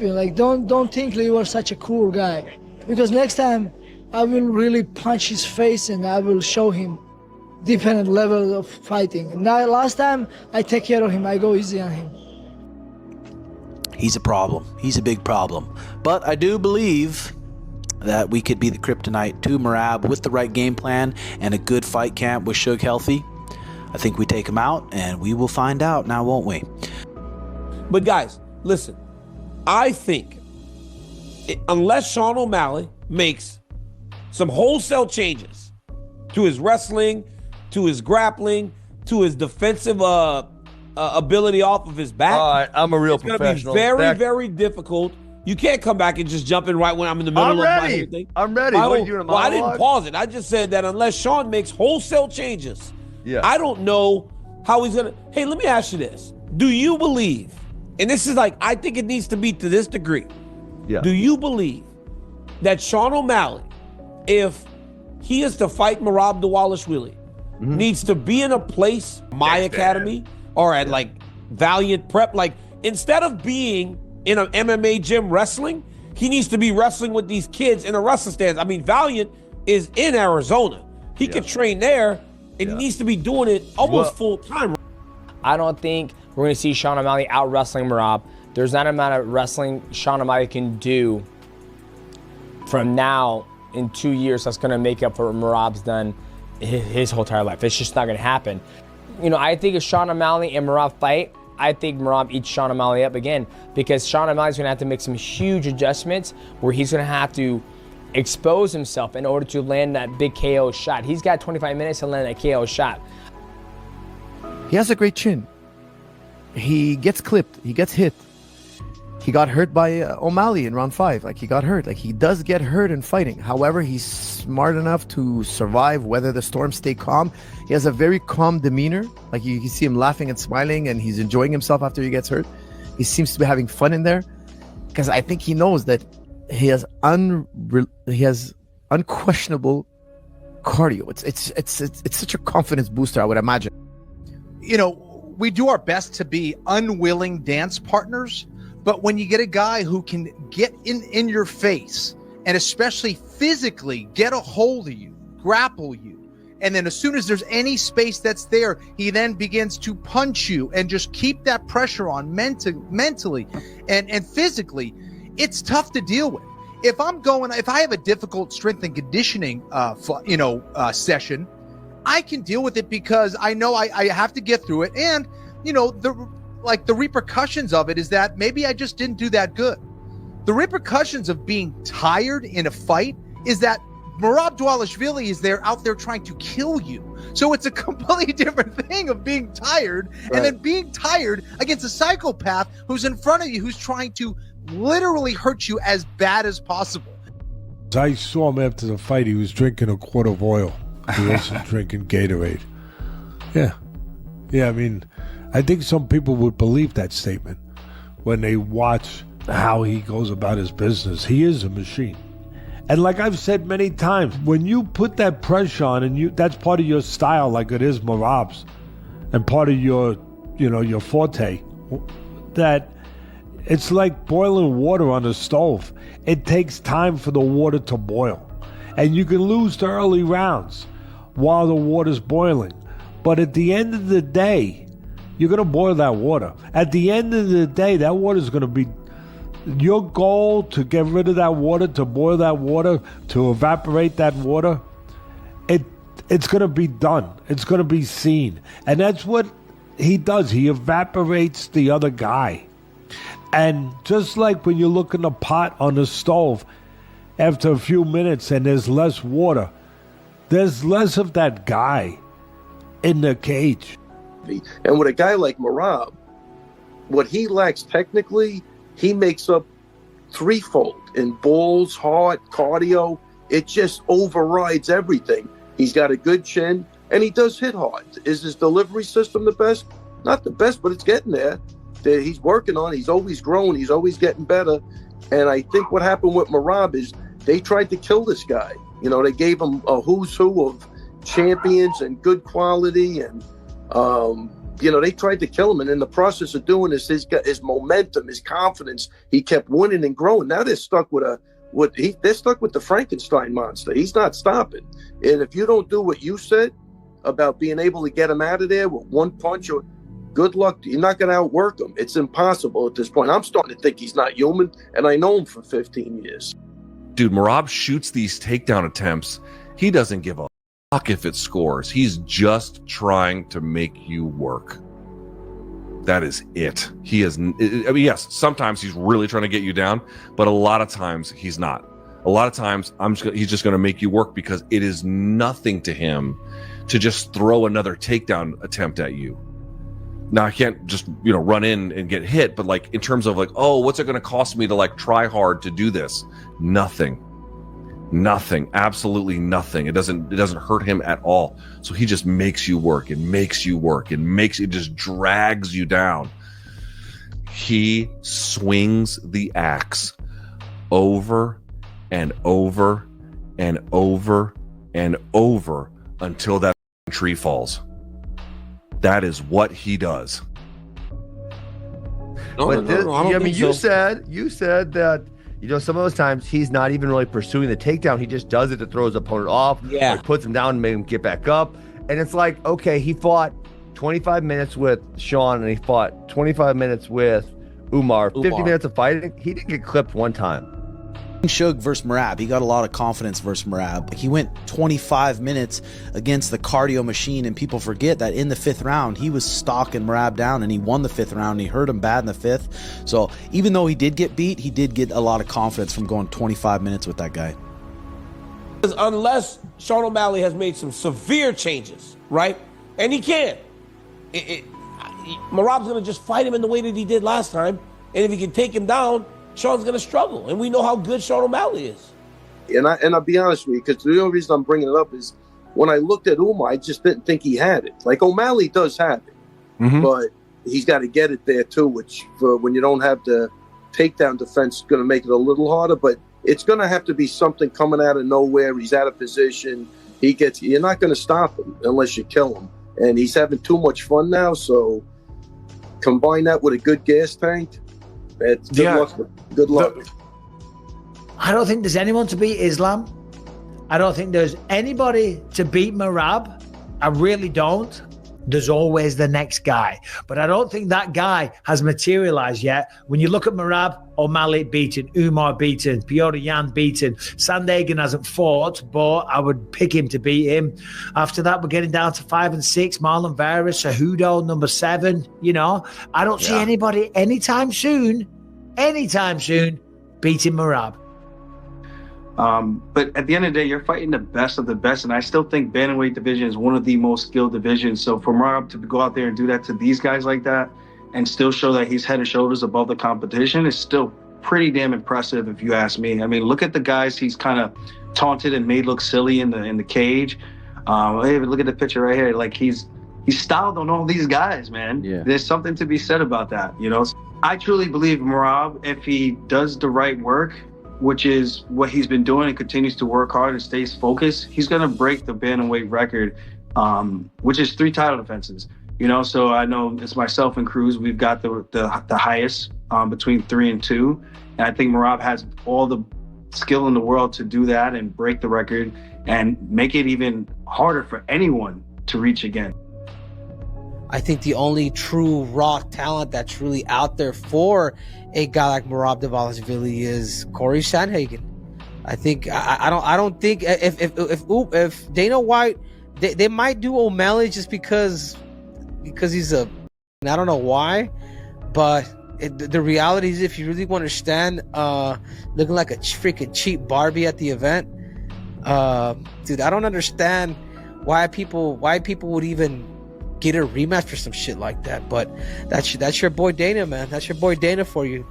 Like, don't think you are such a cool guy, because next time I will really punch his face and I will show him different level of fighting. Now, last time I take care of him, I go easy on him. He's a problem. He's a big problem. But I do believe that we could be the kryptonite to Merab with the right game plan and a good fight camp with Suge healthy. I think we take him out and we will find out now, won't we? But guys, listen, I think unless Sean O'Malley makes some wholesale changes to his wrestling, to his grappling, to his defensive ability off of his back, all right, I'm a real professional. professional. It's going to be very difficult. You can't come back and just jump in right when I'm in the middle of my whole thing. I'm ready. What, you in a well, I monologue? didn't pause it. I just said that unless Sean makes wholesale changes, Yeah. I don't know how he's going to. Hey, let me ask you this. Do you believe, and this is like, I think it needs to be to this degree. Yeah. Do you believe that Sean O'Malley, if he is to fight Merab Dvalishvili, needs to be in a place, my academy, or at like Valiant Prep, like instead of being in an MMA gym wrestling, he needs to be wrestling with these kids in a wrestling stance. I mean, Valiant is in Arizona. He could train there, and he needs to be doing it almost full time. I don't think we're going to see Sean O'Malley out wrestling Merab. There's not an amount of wrestling Sean O'Malley can do from now in 2 years that's going to make up for what Merab's done his whole entire life. It's just not going to happen. You know, I think if Sean O'Malley and Merab fight, I think Merab eats Sean O'Malley up again, because Sean O'Malley's going to have to make some huge adjustments where he's going to have to expose himself in order to land that big KO shot. He's got 25 minutes to land that KO shot. He has a great chin. He gets clipped. He gets hit. He got hurt by O'Malley in round 5. Like, he got hurt. Like, he does get hurt in fighting. However, he's smart enough to survive, weather the storm, stay calm. He has a very calm demeanor. Like, you see him laughing and smiling, and he's enjoying himself after he gets hurt. He seems to be having fun in there, because I think he knows that he has unquestionable cardio. It's such a confidence booster, I would imagine. You know, we do our best to be unwilling dance partners, but when you get a guy who can get in your face and especially physically get a hold of you, grapple you, and then as soon as there's any space that's there, he then begins to punch you and just keep that pressure on mentally and physically, it's tough to deal with. If I have a difficult strength and conditioning session, I can deal with it because I know I have to get through it. And, you know, the repercussions of it is that maybe I just didn't do that good. The repercussions of being tired in a fight is that Merab Dvalishvili is out there trying to kill you. So it's a completely different thing of being tired and then being tired against a psychopath who's in front of you, who's trying to literally hurt you as bad as possible. I saw him after the fight. He was drinking a quart of oil. He wasn't drinking Gatorade. Yeah. I mean, I think some people would believe that statement when they watch how he goes about his business. He is a machine. And like I've said many times, when you put that pressure on and that's part of your style, like it is Merab's, and part of your forte, that it's like boiling water on a stove. It takes time for the water to boil. And you can lose the early rounds while the water's boiling. But at the end of the day, you're going to boil that water. At the end of the day, that water is going to be your goal, to get rid of that water, to boil that water, to evaporate that water. It's going to be done. It's going to be seen. And that's what he does. He evaporates the other guy. And just like when you look in the pot on the stove, after a few minutes and there's less water, there's less of that guy in the cage. And with a guy like Merab, what he lacks technically, he makes up threefold in balls, heart, cardio. It just overrides everything. He's got a good chin, and he does hit hard. Is his delivery system the best? Not the best, but it's getting there. He's working on it. He's always growing. He's always getting better. And I think what happened with Merab is they tried to kill this guy. You know, they gave him a who's who of champions and good quality, and You know, they tried to kill him, and in the process of doing this, his momentum, his confidence, he kept winning and growing. Now they're stuck with they're stuck with the Frankenstein monster. He's not stopping. And if you don't do what you said about being able to get him out of there with one punch, or good luck, you're not going to outwork him. It's impossible at this point. I'm starting to think he's not human, and I know him for 15 years. Dude, Merab shoots these takedown attempts. He doesn't give a fuck if it scores. He's just trying to make you work. That is it. He is. I mean, yes, sometimes he's really trying to get you down, but a lot of times he's not. A lot of times he's just going to make you work, because it is nothing to him to just throw another takedown attempt at you. Now, I can't just, run in and get hit, but like in terms of like, oh, what's it going to cost me to like try hard to do this? Nothing. Absolutely nothing. It doesn't hurt him at all. So he just makes you work and makes you work and it just drags you down. He swings the axe over and over and over and over until that tree falls. That is what he does. You said that, some of those times he's not even really pursuing the takedown. He just does it to throw his opponent off. Yeah. Or puts him down and make him get back up. And it's like, okay, he fought 25 minutes with Sean and he fought 25 minutes with Umar. 50 minutes of fighting. He didn't get clipped one time. Shug versus Merab, he got a lot of confidence versus Merab. He went 25 minutes against the cardio machine, and people forget that in the 5th round he was stalking Merab down, and he won the 5th round, and he hurt him bad in the 5th. So even though he did get beat, he did get a lot of confidence from going 25 minutes with that guy. Unless Sean O'Malley has made some severe changes, right? And he can. Merab's going to just fight him in the way that he did last time, and if he can take him down, Sean's going to struggle, and we know how good Sean O'Malley is. And I'll be honest with you, because the only reason I'm bringing it up is when I looked at Umar, I just didn't think he had it. Like, O'Malley does have it, but he's got to get it there too, which for when you don't have the takedown defense is going to make it a little harder, but it's going to have to be something coming out of nowhere. He's out of position. You're not going to stop him unless you kill him. And he's having too much fun now, so combine that with a good gas tank. Good luck. I don't think there's anyone to beat Islam. I don't think there's anybody to beat Merab. I really don't. There's always the next guy. But I don't think that guy has materialized yet. When you look at Merab, O'Malley beaten, Umar beaten, Piotr Jan beaten. Sandhagen hasn't fought, but I would pick him to beat him. After that, we're getting down to 5 and 6. Marlon Vera, Cejudo, number 7. I don't see anybody anytime soon beating Merab. But at the end of the day, you're fighting the best of the best, and I still think bantamweight division is one of the most skilled divisions. So for Merab to go out there and do that to these guys like that, and still show that he's head and shoulders above the competition, is still pretty damn impressive, if you ask me. I mean, look at the guys he's kind of taunted and made look silly in the cage. Hey, look at the picture right here. Like he's styled on all these guys, man. Yeah. There's something to be said about that, I truly believe Merab, if he does the right work, which is what he's been doing and continues to work hard and stays focused, he's going to break the bantamweight record, which is 3 title defenses. So I know it's myself and Cruz, we've got the highest between 3 and 2. And I think Merab has all the skill in the world to do that and break the record and make it even harder for anyone to reach again. I think the only true raw talent that's really out there for a guy like Merab Dvalishvili is Corey Sandhagen. I think I don't think if Dana White they might do O'Malley just because he's I don't know why, but the reality is if you really want to stand looking like a freaking cheap Barbie at the event, dude, I don't understand why people would even get a rematch for some shit like that. But that's your boy Dana, man. That's your boy Dana for you.